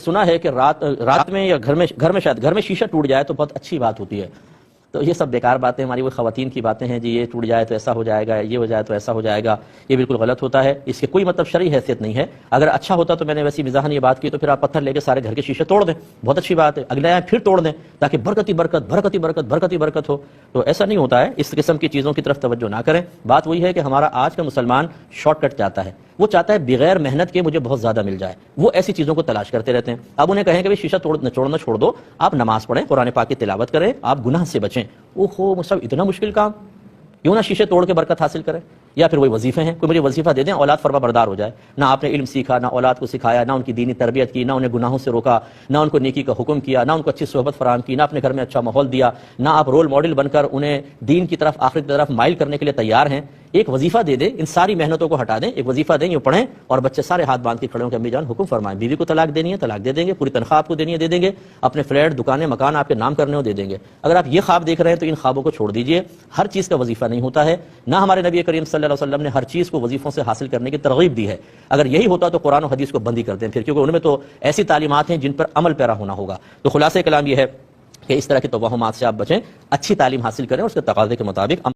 سنا ہے کہ رات میں یا گھر میں شیشہ ٹوٹ جائے تو بہت اچھی بات ہوتی ہے. تو یہ سب بیکار باتیں ہماری وہ خواتین کی باتیں ہیں جی. یہ ٹوٹ جائے تو ایسا ہو جائے گا, یہ ہو جائے تو ایسا ہو جائے گا. یہ بالکل غلط ہوتا ہے. اس کے کوئی مطلب شرعی حیثیت نہیں ہے. اگر اچھا ہوتا تو میں نے ویسی مزاحن یہ بات کی تو پھر آپ پتھر لے کے سارے گھر کے شیشے توڑ دیں, بہت اچھی بات ہے. اگلے آئے پھر توڑ دیں تاکہ برکت ہی برکت ہو. تو ایسا نہیں ہوتا ہے. اس قسم کی چیزوں کی طرف توجہ نہ کریں. بات وہی ہے کہ ہمارا آج کا مسلمان شارٹ کٹ چاہتا ہے. وہ چاہتا ہے بغیر محنت کے مجھے بہت زیادہ مل جائے. وہ ایسی چیزوں کو تلاش کرتے رہتے ہیں. اب انہیں کہیں کہ شیشہ توڑنا چھوڑ دو, آپ نماز پڑھیں, قرآن پاک کی تلاوت کریں, آپ گناہ سے بچیں. اوہو مصعب اتنا مشکل کام, کیوں نہ شیشے توڑ کے برکت حاصل کریں. یا پھر وہی وظیفے ہیں, کوئی مجھے وظیفہ دے دیں, اولاد فرما بردار ہو جائے. نہ آپ نے علم سیکھا, نہ اولاد کو سکھایا, نہ ان کی دینی تربیت کی, نہ انہیں گناہوں سے روکا, نہ ان کو نیکی کا حکم کیا, نہ ان کو اچھی صحبت فراہم کی, نہ اپنے گھر میں اچھا ماحول دیا, نہ آپ رول ماڈل بن کر انہیں دین کی طرف, آخرت کی طرف مائل کرنے کے لیے تیار ہیں. ایک وظیفہ دے دیں, ان ساری محنتوں کو ہٹا دیں, ایک وظیفہ دیں, یہ پڑھیں, اور بچے سارے ہاتھ باندھ کے کھڑے ہوں کہ امی جان حکم فرمائیں. بیوی کو طلاق دینی ہے طلاق دے دیں گے, پوری تنخواہ آپ کو دینی ہے دے دیں گے, اپنے فلیٹ دکانیں مکان آپ کے نام کرنے ہو دے دیں گے. اگر آپ یہ خواب دیکھ رہے ہیں تو ان خوابوں کو چھوڑ دیجئے. ہر چیز کا وظیفہ نہیں ہوتا ہے. نہ ہمارے نبی کریم صلی اللہ علیہ وسلم نے ہر چیز کو وظیفوں سے حاصل کرنے کی ترغیب دی ہے. اگر یہی ہوتا تو قرآن و حدیث کو بند ہی کر دیں پھر, کیونکہ ان میں تو ایسی تعلیمات ہیں جن پر عمل پیرا ہونا ہوگا. تو خلاصہ کلام یہ ہے کہ اس طرح کے توہمات سے آپ بچیں, اچھی تعلیم حاصل کریں اور اس کے تقاضے کے مطابق